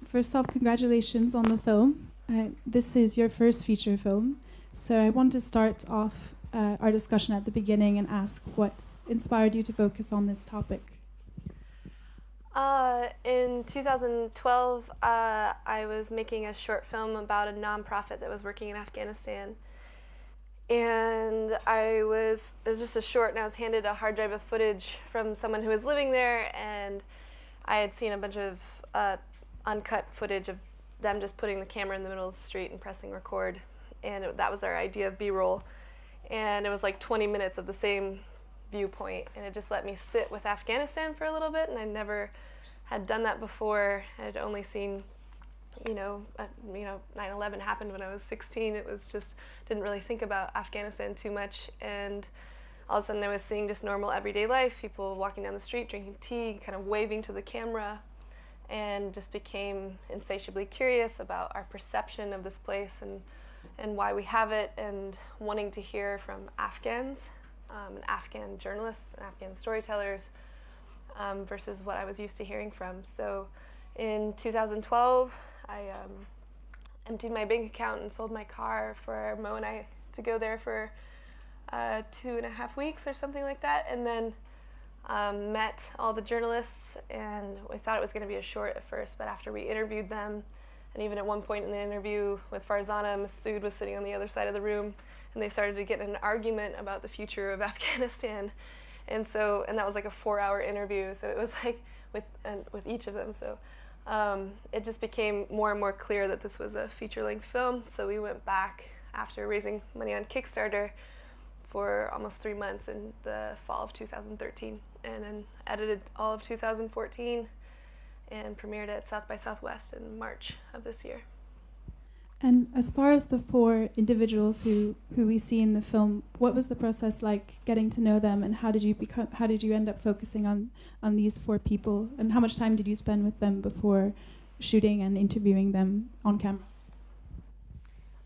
First off, congratulations on the film. This is your first feature film. So I want to start off our discussion at the beginning and ask what inspired you to focus on this topic. In 2012, I was making a short film about a nonprofit that was working in Afghanistan. And it was just a short, and I was handed a hard drive of footage from someone who was living there, and I had seen a bunch of uncut footage of them just putting the camera in the middle of the street and pressing record, and that was our idea of B-roll. And it was like 20 minutes of the same viewpoint, and it just let me sit with Afghanistan for a little bit, and I never had done that before. I had only seen 9/11 happened when I was 16. It was just, didn't really think about Afghanistan too much, and all of a sudden I was seeing just normal everyday life, people walking down the street, drinking tea, kind of waving to the camera, and just became insatiably curious about our perception of this place and why we have it, and wanting to hear from Afghans, and Afghan journalists and Afghan storytellers, versus what I was used to hearing from. So in 2012, I emptied my bank account and sold my car for Mo and I to go there for 2.5 weeks or something like that, and then met all the journalists, and we thought it was going to be a short at first, but after we interviewed them, and even at one point in the interview with Farzana, Masood was sitting on the other side of the room, and they started to get in an argument about the future of Afghanistan, and that was like a 4-hour interview, so it was like with each of them, so it just became more and more clear that this was a feature-length film, so we went back after raising money on Kickstarter for almost 3 months in the fall of 2013, and then edited all of 2014 and premiered at South by Southwest in March of this year. And as far as the 4 individuals who we see in the film, what was the process like getting to know them, and how did you end up focusing on these 4 people, and how much time did you spend with them before shooting and interviewing them on camera?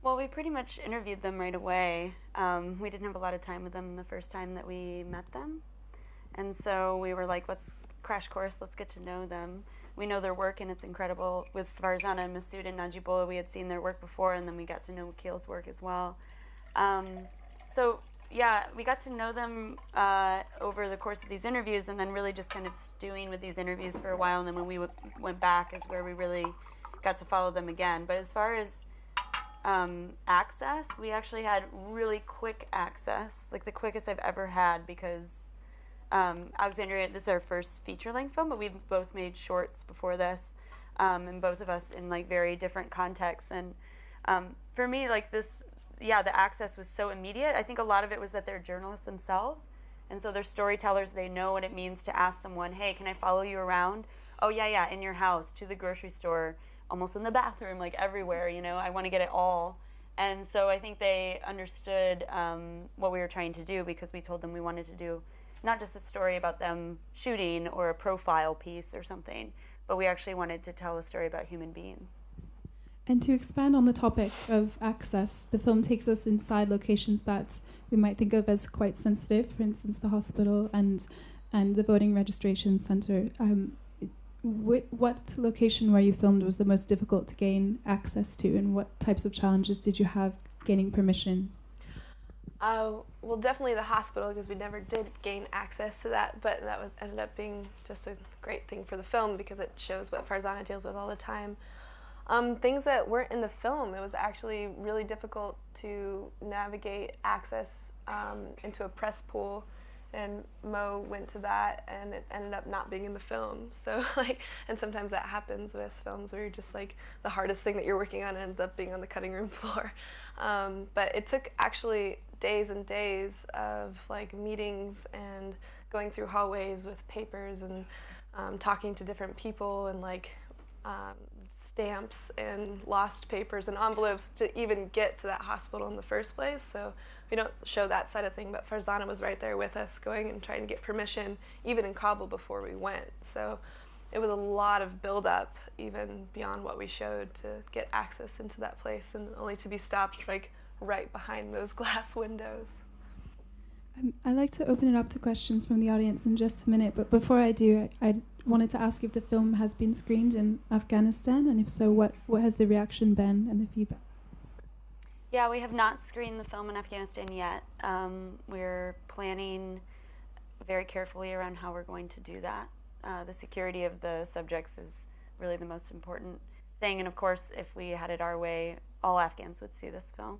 Well, we pretty much interviewed them right away. We didn't have a lot of time with them the first time that we met them. And so we were like, let's crash course, let's get to know them. We know their work, and it's incredible. With Farzana and Masood and Najibullah, we had seen their work before, and then we got to know Wakil's work as well. So yeah, we got to know them over the course of these interviews, and then really just kind of stewing with these interviews for a while, and then when we went back is where we really got to follow them again. But as far as access, we actually had really quick access, like the quickest I've ever had, because Alexandria, this is our first feature-length film, but we've both made shorts before this, and both of us in like very different contexts. And for me, like this, yeah, the access was so immediate. I think a lot of it was that they're journalists themselves, and so they're storytellers. They know what it means to ask someone, hey, can I follow you around? Oh yeah, in your house, to the grocery store, almost in the bathroom, like everywhere, I want to get it all. And so I think they understood what we were trying to do, because we told them we wanted to do not just a story about them shooting or a profile piece or something, but we actually wanted to tell a story about human beings. And to expand on the topic of access, the film takes us inside locations that we might think of as quite sensitive, for instance, the hospital and the voting registration center. What location where you filmed was the most difficult to gain access to, and what types of challenges did you have gaining permission? Well, definitely the hospital, because we never did gain access to that, but that ended up being just a great thing for the film, because it shows what Farzana deals with all the time. Things that weren't in the film, it was actually really difficult to navigate access into a press pool, and Mo went to that, and it ended up not being in the film. So and sometimes that happens with films where you're just like, the hardest thing that you're working on ends up being on the cutting room floor. But it took actually days and days of like meetings and going through hallways with papers and talking to different people, and like stamps and lost papers and envelopes to even get to that hospital in the first place. So we don't show that side of thing, but Farzana was right there with us, going and trying to get permission, even in Kabul before we went. So it was a lot of build-up, even beyond what we showed, to get access into that place, and only to be stopped like right behind those glass windows. I'd like to open it up to questions from the audience in just a minute, but before I do, I wanted to ask if the film has been screened in Afghanistan, and if so, what has the reaction been and the feedback? Yeah, we have not screened the film in Afghanistan yet. We're planning very carefully around how we're going to do that. The security of the subjects is really the most important thing, and of course, if we had it our way, all Afghans would see this film.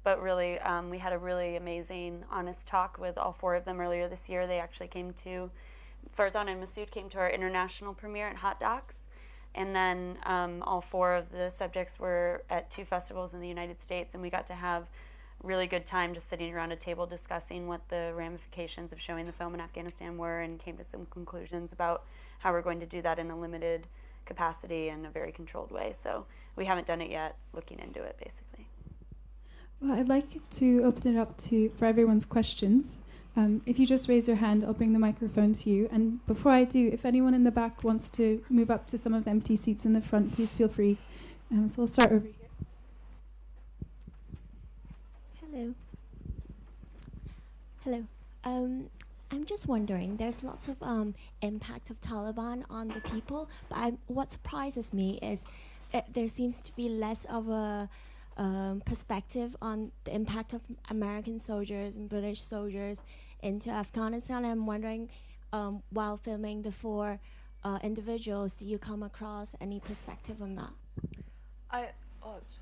But really, we had a really amazing, honest talk with all 4 of them earlier this year. They actually came to, Farzan and Masood came to our international premiere at Hot Docs. And then all 4 of the subjects were at 2 festivals in the United States, and we got to have really good time just sitting around a table discussing what the ramifications of showing the film in Afghanistan were, and came to some conclusions about how we're going to do that in a limited capacity and a very controlled way. So we haven't done it yet, looking into it, basically. Well, I'd like to open it up for everyone's questions. If you just raise your hand, I'll bring the microphone to you. And before I do, if anyone in the back wants to move up to some of the empty seats in the front, please feel free. So we'll start over here. Hello. Hello. I'm just wondering, there's lots of impact of Taliban on the people, but what surprises me is there seems to be less of a perspective on the impact of American soldiers and British soldiers into Afghanistan. I'm wondering, while filming the 4 individuals, do you come across any perspective on that? Is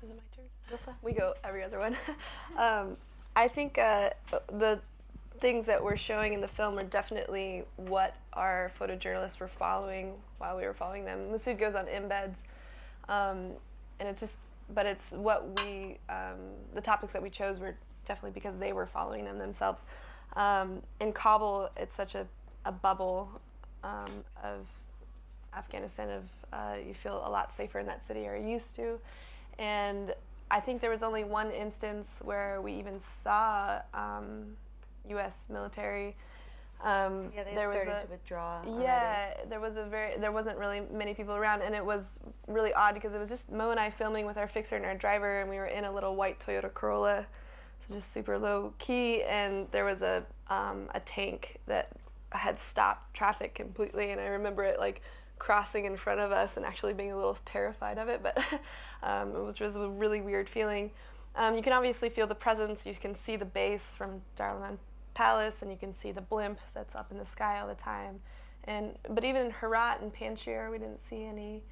it my turn? We go every other one. I think the things that we're showing in the film are definitely what our photojournalists were following while we were following them. Masood goes on embeds, and but it's what the topics that we chose were definitely because they were following them themselves. In Kabul, it's such a bubble of Afghanistan, you feel a lot safer in that city, or used to. And I think there was only one instance where we even saw U.S. military. They started to withdraw already. Yeah, there wasn't really many people around, and it was really odd because it was just Mo and I filming with our fixer and our driver, and we were in a little white Toyota Corolla, so just super low key, and there was a tank that had stopped traffic completely, and I remember it like crossing in front of us and actually being a little terrified of it, but it was just a really weird feeling. You can obviously feel the presence. You can see the base from Darlaman Palace, and you can see the blimp that's up in the sky all the time. But even in Herat and Panjshir, we didn't see any.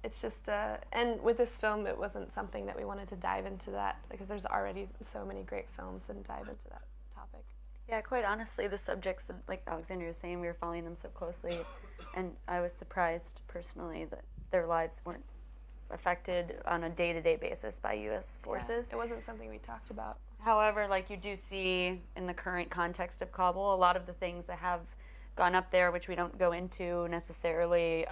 It's just, and with this film, it wasn't something that we wanted to dive into that, because there's already so many great films that dive into that topic. Yeah, quite honestly, the subjects, like Alexandria was saying, we were following them so closely, and I was surprised personally that their lives weren't affected on a day-to-day basis by U.S. forces. Yeah, it wasn't something we talked about. However, like you do see in the current context of Kabul, a lot of the things that have gone up there, which we don't go into necessarily,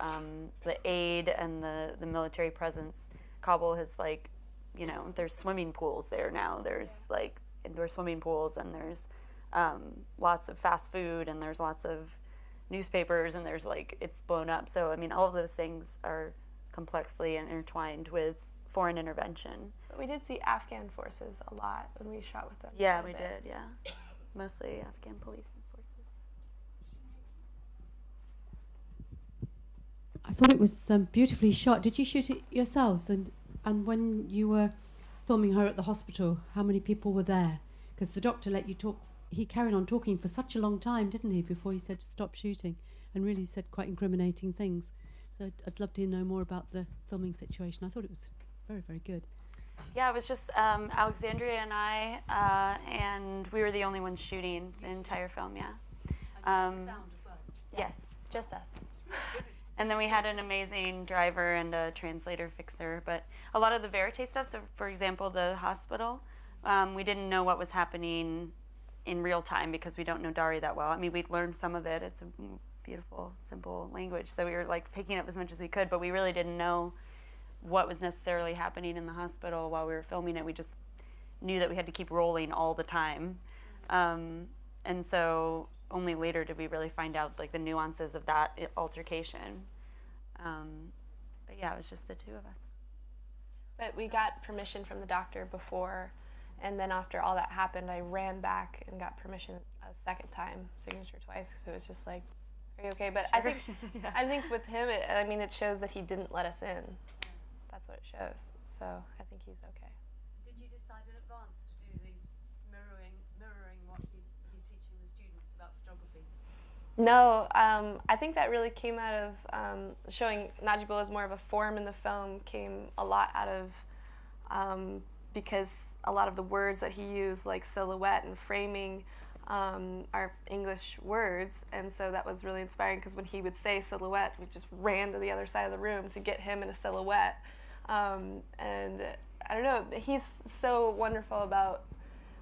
the aid and the military presence. Kabul has, like, you know, there's swimming pools there now. There's like indoor swimming pools, and there's lots of fast food, and there's lots of newspapers, and there's like, it's blown up. So I mean, all of those things are complexly intertwined with foreign intervention. But we did see Afghan forces a lot when we shot with them. Yeah, we did, yeah. Mostly Afghan police and forces. I thought it was beautifully shot. Did you shoot it yourselves? And when you were filming her at the hospital, how many people were there? Because the doctor let you talk. He carried on talking for such a long time, didn't he, before he said to stop shooting, and really said quite incriminating things. So I'd love to know more about the filming situation. I thought it was very, very good. Yeah, it was just Alexandria and I, and we were the only ones shooting the entire film, yeah. Sound as well? Yes. Just us. And then we had an amazing driver and a translator fixer, but a lot of the verite stuff, so for example, the hospital, we didn't know what was happening in real time because we don't know Dari that well. I mean, we'd learned some of it. It's a beautiful, simple language, so we were like picking up as much as we could, but we really didn't know what was necessarily happening in the hospital while we were filming it. We just knew that we had to keep rolling all the time. And so only later did we really find out like the nuances of that altercation. But yeah, it was just the 2 of us. But we got permission from the doctor before, And then after all that happened, I ran back and got permission a second time, signature twice, because it was just like, are you okay? But Sure. I think with him, it shows that he didn't let us in. That's what it shows. So I think he's okay. Did you decide in advance to do the mirroring what he's teaching the students about photography? No, I think that really came out of showing Najibullah as more of a form in the film, came a lot out of because a lot of the words that he used, like silhouette and framing, are English words, and so that was really inspiring, because when he would say silhouette, we just ran to the other side of the room to get him in a silhouette. And I don't know, he's so wonderful about,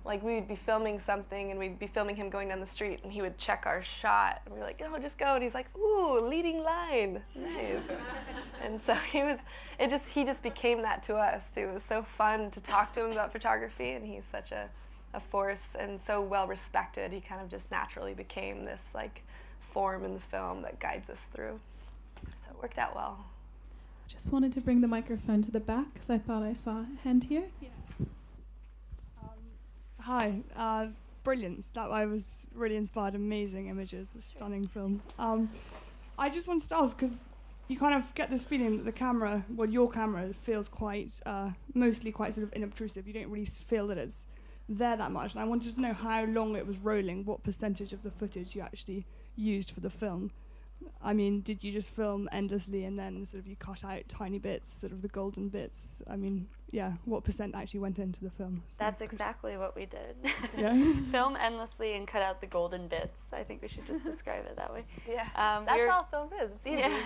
like, we would be filming something and we'd be filming him going down the street and he would check our shot and we're like, no, just go, and he's like, ooh, leading line, nice. And so he just became that to us. It was so fun to talk to him about photography, and he's such a force and so well respected. He kind of just naturally became this like form in the film that guides us through. So it worked out well. Just wanted to bring the microphone to the back because I thought I saw a hand here. Yeah. Hi, brilliant. I was really inspired. Amazing images, a stunning film. I just wanted to ask, because you kind of get this feeling that the camera, well, your camera feels quite, mostly quite sort of inobtrusive. You don't really feel that it's there that much. And I wanted to know how long it was rolling, what percentage of the footage you actually used for the film. I mean, did you just film endlessly and then sort of you cut out tiny bits, sort of the golden bits? I mean, yeah, what percent actually went into the film? So That's exactly what we did. Yeah. Film endlessly and cut out the golden bits. I think we should just describe it that way. Yeah, that's all film is. It's easy. Yeah.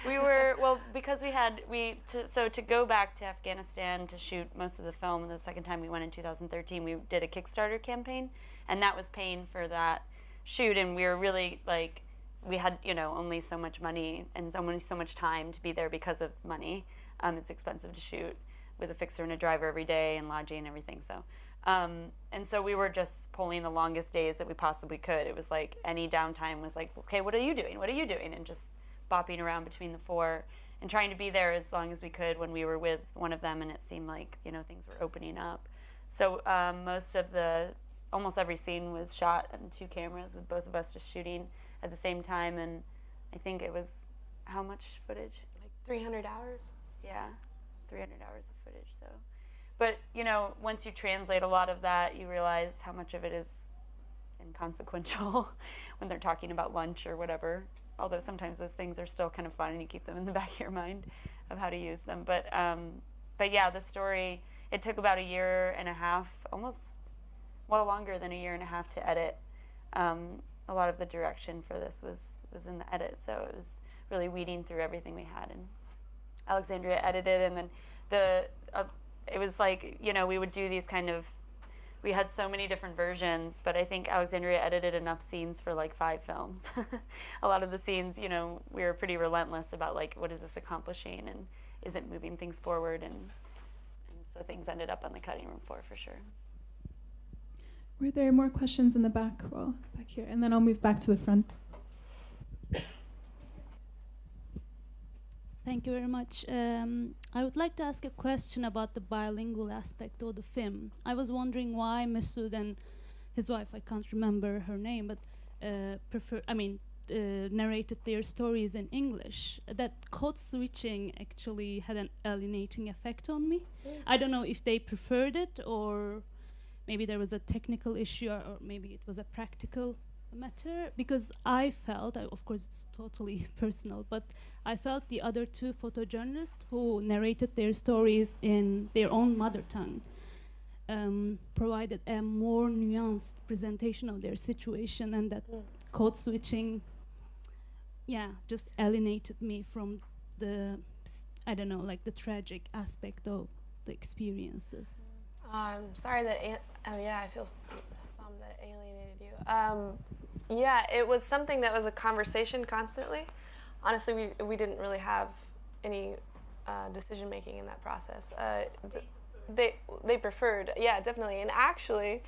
We were, well, because to go back to Afghanistan to shoot most of the film, the second time we went in 2013, we did a Kickstarter campaign, and that was paying for that shoot, and we were really, like, we had, only so much money and only so much time to be there because of money. It's expensive to shoot with a fixer and a driver every day and lodging and everything. So, and so we were just pulling the longest days that we possibly could. It was like any downtime was like, okay, what are you doing? What are you doing? And just bopping around between the four and trying to be there as long as we could when we were with one of them, and it seemed like, things were opening up. So almost every scene was shot on 2 cameras with both of us just shooting at the same time, and I think it was, how much footage? Like 300 hours. Yeah, 300 hours of footage. So, but once you translate a lot of that, you realize how much of it is inconsequential when they're talking about lunch or whatever. Although sometimes those things are still kind of fun, and you keep them in the back of your mind of how to use them. But yeah, the story, it took about 1.5 years, almost, well, longer than 1.5 years to edit. A lot of the direction for this was in the edit, so it was really weeding through everything we had, and Alexandria edited, and then it was like, we would do these we had so many different versions, but I think Alexandria edited enough scenes for like 5 films. A lot of the scenes, we were pretty relentless about, like, what is this accomplishing, and is it moving things forward, and so things ended up on the cutting room floor for sure. Were there more questions in the back? Well, back here, and then I'll move back to the front. Thank you very much. I would like to ask a question about the bilingual aspect of the film. I was wondering why Masood and his wife, I can't remember her name, but narrated their stories in English. That code switching actually had an alienating effect on me. I don't know if they preferred it, or maybe there was a technical issue, or maybe it was a practical matter, because I felt, of course it's totally personal, but I felt the other 2 photojournalists who narrated their stories in their own mother tongue provided a more nuanced presentation of their situation, and that code switching, just alienated me from the, the tragic aspect of the experiences. I'm sorry that, I feel bummed that it alienated you. Yeah, it was something that was a conversation constantly. Honestly, we didn't really have any decision making in that process. They preferred, yeah, definitely. And actually,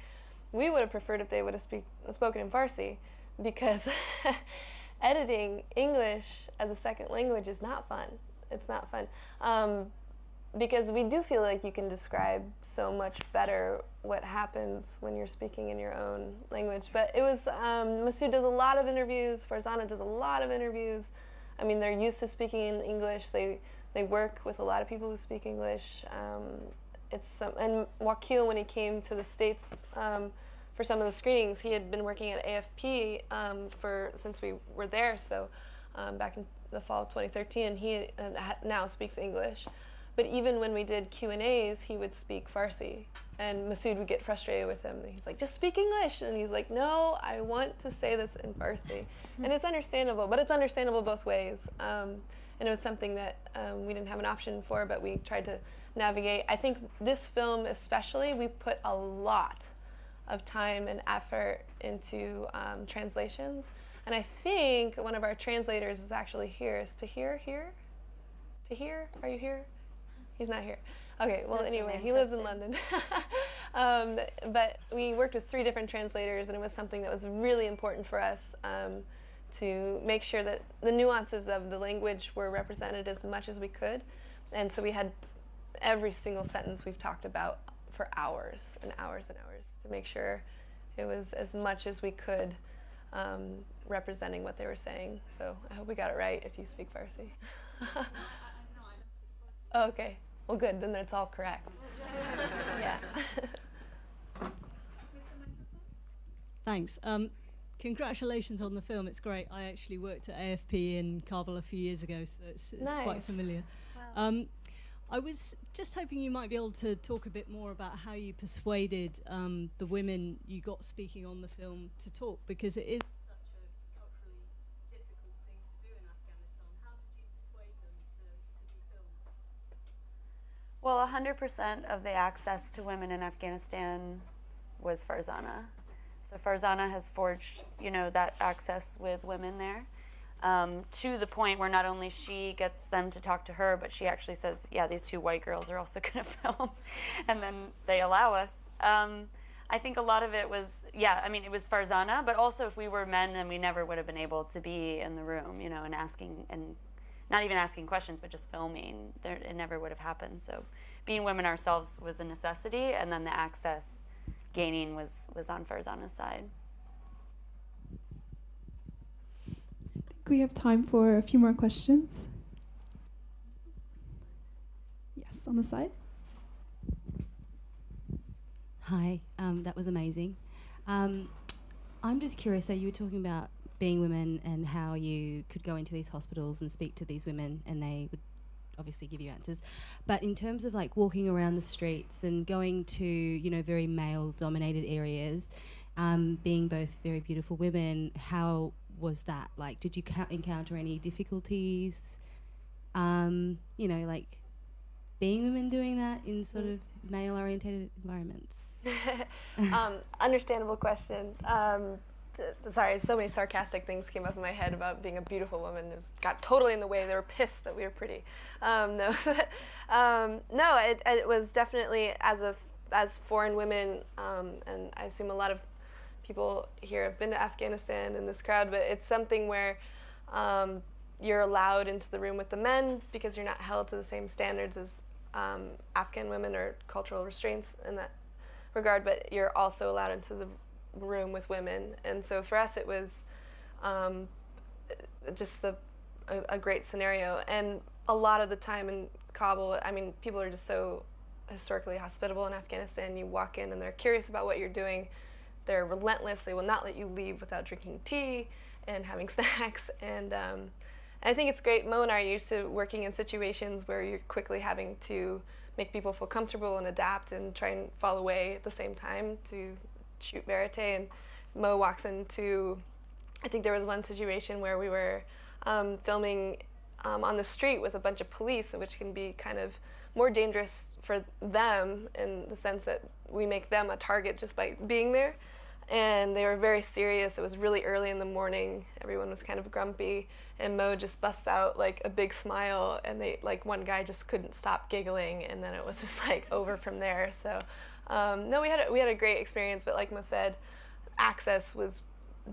we would have preferred if they would have spoken in Farsi, because editing English as a second language is not fun. It's not fun. because we do feel like you can describe so much better what happens when you're speaking in your own language. But it was, Masoud does a lot of interviews, Farzana does a lot of interviews. I mean, they're used to speaking in English. They work with a lot of people who speak English. And Wakil, when he came to the States for some of the screenings, he had been working at AFP since we were there, so back in the fall of 2013, and he now speaks English. But even when we did Q&As, he would speak Farsi, and Masoud would get frustrated with him. He's like, just speak English, and he's like, no, I want to say this in Farsi. And it's understandable, but it's understandable both ways. And it was something that we didn't have an option for, but we tried to navigate. I think this film especially, we put a lot of time and effort into translations. And I think one of our translators is actually here. Is Tahir here? Tahir, are you here? He's not here. Okay, well, anyway, he lives in London. But we worked with 3 different translators, and it was something that was really important for us to make sure that the nuances of the language were represented as much as we could. And so we had every single sentence we've talked about for hours and hours and hours to make sure it was as much as we could representing what they were saying. So I hope we got it right if you speak Farsi. Oh, okay. Well, good. Then it's all correct. Yeah. Thanks. Congratulations on the film. It's great. I actually worked at AFP in Kabul a few years ago, so it's Nice. quite familiar. Wow. I was just hoping you might be able to talk a bit more about how you persuaded the women you got speaking on the film to talk, because it is such a culturally difficult thing to do in Afghanistan. How did you persuade them to be filmed? Well, 100% of the access to women in Afghanistan was Farzana. So Farzana has forged, that access with women there. To the point where not only she gets them to talk to her, but she actually says, yeah, these 2 white girls are also going to film. And then they allow us. I think a lot of it was, it was Farzana, but also if we were men, then we never would have been able to be in the room, and asking, and not even asking questions, but just filming. It never would have happened. So being women ourselves was a necessity, and then the access gaining was on Farzana's side. We have time for a few more questions. Yes, on the side. Hi, that was amazing. I'm just curious, so you were talking about being women and how you could go into these hospitals and speak to these women and they would obviously give you answers. But in terms of like walking around the streets and going to, very male-dominated areas, being both very beautiful women, how was that? Like, did you encounter any difficulties? Like being women doing that in sort of male-orientated environments? Understandable question. Sorry, so many sarcastic things came up in my head about being a beautiful woman. It got totally in the way. They were pissed that we were pretty. No, it was definitely as foreign women, and I assume a lot of people here have been to Afghanistan in this crowd, but it's something where you're allowed into the room with the men because you're not held to the same standards as Afghan women or cultural restraints in that regard, but you're also allowed into the room with women. And so for us it was just a great scenario. And a lot of the time in Kabul, people are just so historically hospitable in Afghanistan. You walk in and they're curious about what you're doing. They're relentless. They will not let you leave without drinking tea and having snacks. And I think it's great. Mo and I are used to working in situations where you're quickly having to make people feel comfortable and adapt and try and fall away at the same time to shoot verite. And Mo walks into, I think there was one situation where we were filming on the street with a bunch of police, which can be kind of more dangerous for them in the sense that we make them a target just by being there. And they were very serious. It was really early in the morning. Everyone was kind of grumpy, and Mo just busts out like a big smile, and one guy just couldn't stop giggling, and then it was just like over from there. So no, we had a great experience, but like Mo said, access was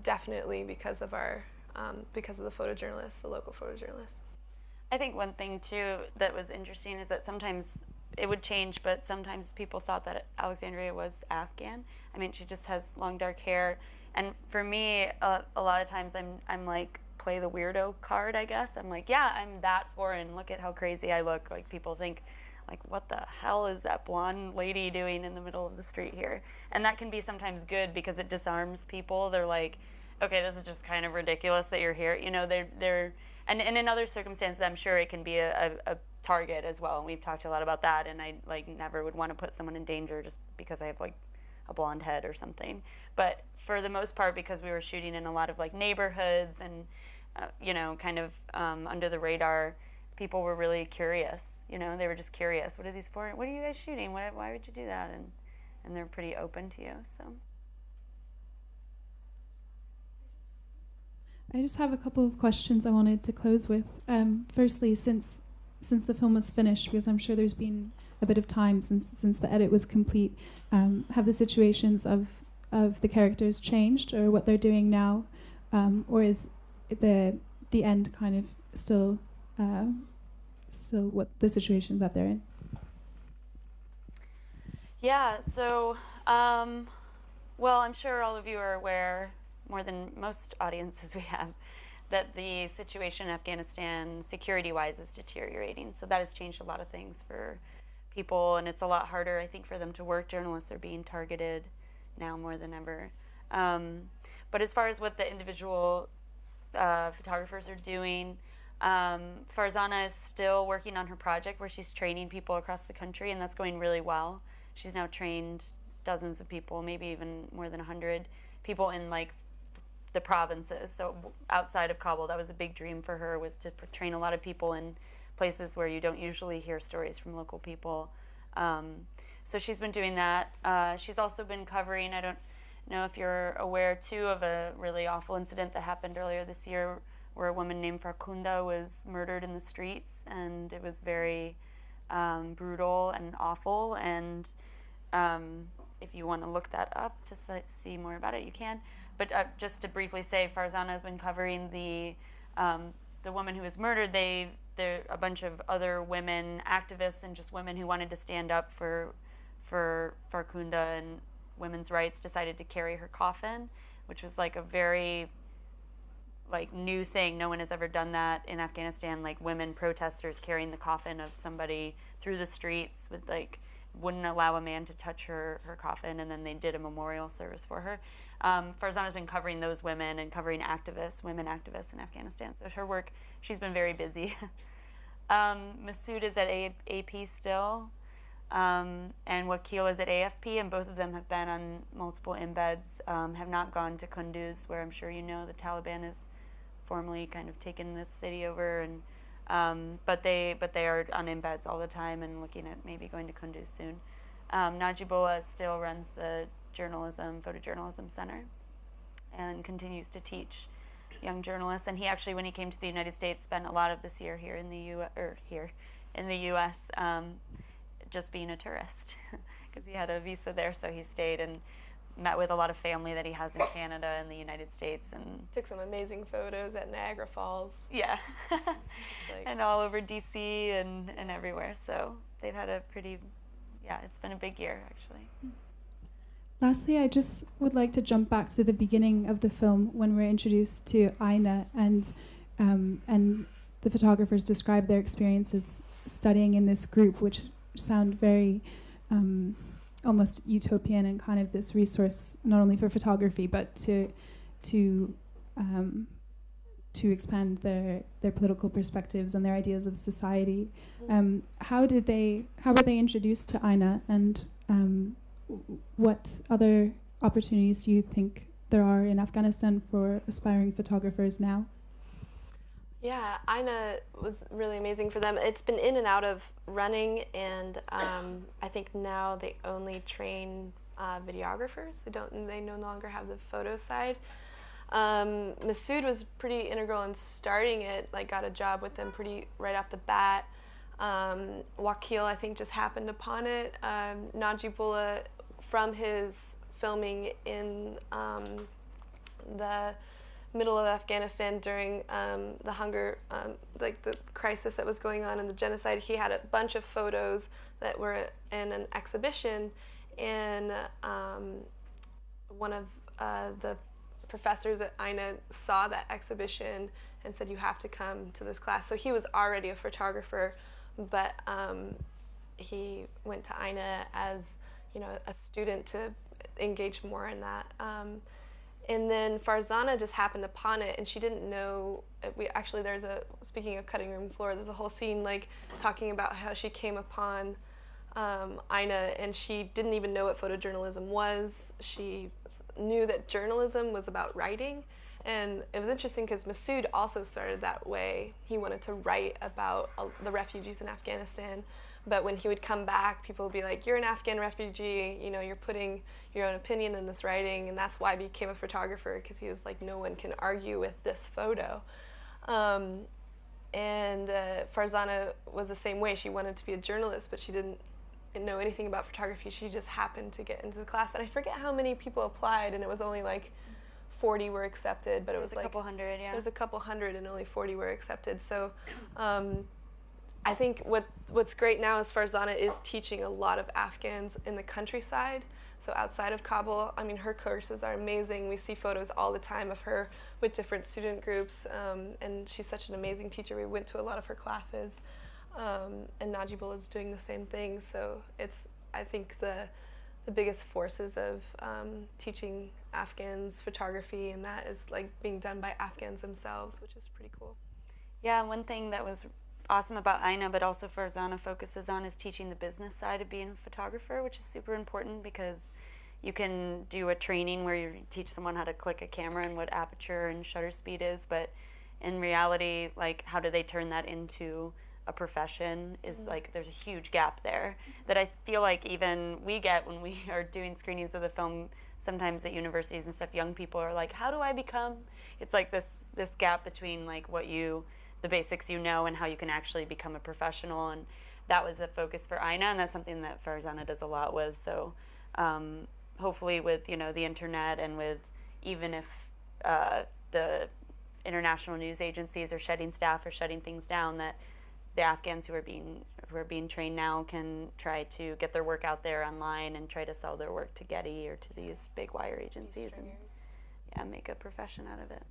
definitely because of the photojournalists, the local photojournalists. I think one thing too that was interesting is that sometimes it would change, but sometimes people thought that Alexandria was Afghan. I mean, she just has long dark hair, and for me, a lot of times I'm like play the weirdo card, I guess. I'm like, yeah, I'm that foreign. Look at how crazy I look. Like people think, like, what the hell is that blonde lady doing in the middle of the street here? And that can be sometimes good because it disarms people. They're like, okay, this is just kind of ridiculous that you're here. You know, and in other circumstances, I'm sure it can be a target as well. And we've talked a lot about that. And I like never would want to put someone in danger just because I have like a blonde head or something. But for the most part, because we were shooting in a lot of like neighborhoods and, you know, kind of under the radar, people were really curious. You know, they were just curious. What are these for? What are you guys shooting? Why would you do that? And they're pretty open to you. So. I just have a couple of questions I wanted to close with. Firstly, since the film was finished, because I'm sure there's been a bit of time since the edit was complete, have the situations of the characters changed, or what they're doing now, or is the end kind of still what the situation that they're in? Yeah. So, well, I'm sure all of you are aware, more than most audiences we have, that the situation in Afghanistan security-wise is deteriorating. So that has changed a lot of things for people, and it's a lot harder, I think, for them to work. Journalists are being targeted now more than ever. But as far as what the individual photographers are doing, Farzana is still working on her project where she's training people across the country, and that's going really well. She's now trained dozens of people, maybe even more than 100 people in like the provinces. So outside of Kabul, that was a big dream for her, was to train a lot of people in places where you don't usually hear stories from local people. So she's been doing that. She's also been covering, I don't know if you're aware too, of a really awful incident that happened earlier this year where a woman named Farkunda was murdered in the streets, and it was very brutal and awful. And if you want to look that up to see more about it, you can. But just to briefly say, Farzana has been covering the woman who was murdered. There a bunch of other women activists and just women who wanted to stand up for Farkunda and women's rights decided to carry her coffin, which was like a very like new thing. No one has ever done that in Afghanistan. Like women protesters carrying the coffin of somebody through the streets with like wouldn't allow a man to touch her coffin, and then they did a memorial service for her. Farzana's been covering those women and covering women activists in Afghanistan. So her work, she's been very busy. Masood is at AP still, and Wakil is at AFP, and both of them have been on multiple embeds, have not gone to Kunduz, where I'm sure you know the Taliban has formally kind of taken this city over, and but they are on embeds all the time and looking at maybe going to Kunduz soon. Najibullah still runs the photojournalism center, and continues to teach young journalists. And he actually, when he came to the United States, spent a lot of this year here in the U.S. Just being a tourist, because he had a visa there, so he stayed and met with a lot of family that he has in Canada and the United States, and took some amazing photos at Niagara Falls. Yeah, and all over D.C. and everywhere. So they've had a it's been a big year actually. Lastly, I just would like to jump back to the beginning of the film when we're introduced to Aina, and the photographers describe their experiences studying in this group, which sound very almost utopian, and kind of this resource not only for photography but to expand their political perspectives and their ideas of society. How were they introduced to Aina, and what other opportunities do you think there are in Afghanistan for aspiring photographers now? Yeah, Aina was really amazing for them. It's been in and out of running, and I think now they only train videographers. They no longer have the photo side. Masood was pretty integral in starting it, like got a job with them pretty right off the bat. Wakil, I think, just happened upon it. Najibullah, from his filming in the middle of Afghanistan during the hunger, like the crisis that was going on and the genocide. He had a bunch of photos that were in an exhibition, and one of the professors at INA saw that exhibition and said, you have to come to this class. So he was already a photographer, but he went to INA as, you know, a student to engage more in that. And then Farzana just happened upon it, and she didn't know. There's a, speaking of cutting room floor, there's a whole scene like talking about how she came upon INA, and she didn't even know what photojournalism was. She knew that journalism was about writing, and it was interesting because Masood also started that way. He wanted to write about the refugees in Afghanistan, but when he would come back, people would be like, you're an Afghan refugee, you know, you're putting your own opinion in this writing, and that's why I became a photographer, because he was like, no one can argue with this photo. And Farzana was the same way. She wanted to be a journalist, but she didn't know anything about photography. She just happened to get into the class, and I forget how many people applied, and it was only like 40 were accepted, but it was like a couple hundred, yeah. It was a couple hundred, and only 40 were accepted. So I think what's great now is Farzana is teaching a lot of Afghans in the countryside, so outside of Kabul. I mean, her courses are amazing. We see photos all the time of her with different student groups, and she's such an amazing teacher. We went to a lot of her classes, and Najibullah is doing the same thing. So it's, I think, the biggest forces of teaching Afghans photography, and that is like being done by Afghans themselves, which is pretty cool. Yeah, one thing that was awesome about INA, but also Farzana focuses on, is teaching the business side of being a photographer, which is super important because you can do a training where you teach someone how to click a camera and what aperture and shutter speed is, but in reality, like, how do they turn that into a profession is like, there's a huge gap there that I feel like even we get when we are doing screenings of the film sometimes at universities and stuff. Young people are like, how do I become? It's like this gap between like the basics you know and how you can actually become a professional, and that was a focus for INA, and that's something that Farzana does a lot with. So hopefully with, you know, the internet, and with even if the international news agencies are shutting staff or shutting things down, that the Afghans who are being trained now can try to get their work out there online and try to sell their work to Getty or to these big wire agencies, and yeah, make a profession out of it.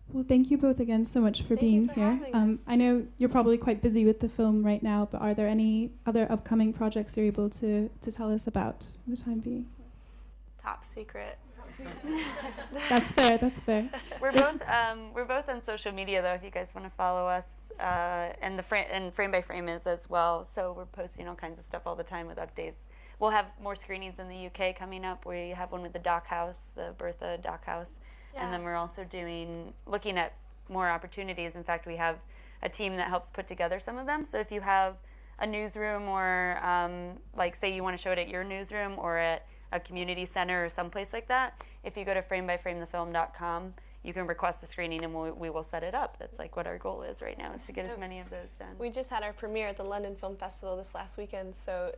Well, thank you both again so much for being here. I know you're probably quite busy with the film right now, but are there any other upcoming projects you're able to tell us about for the time being? Top secret. That's fair. That's fair. We're both on social media though, if you guys want to follow us, and Frame by Frame is as well. So we're posting all kinds of stuff all the time with updates. We'll have more screenings in the UK coming up. We have one with the Dock House, the Bertha Dock House. Yeah. And then we're also looking at more opportunities. In fact, we have a team that helps put together some of them. So if you have a newsroom, or like say you want to show it at your newsroom or at a community center or someplace like that, if you go to framebyframethefilm.com, you can request a screening and we will set it up. That's like what our goal is right now, is to get as many of those done. We just had our premiere at the London Film Festival this last weekend, so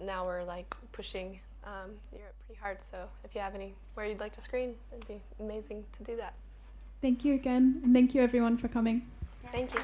now we're like pushing Europe pretty hard. So if you have anywhere you'd like to screen, it'd be amazing to do that. Thank you again, and thank you everyone for coming. Yeah. Thank you.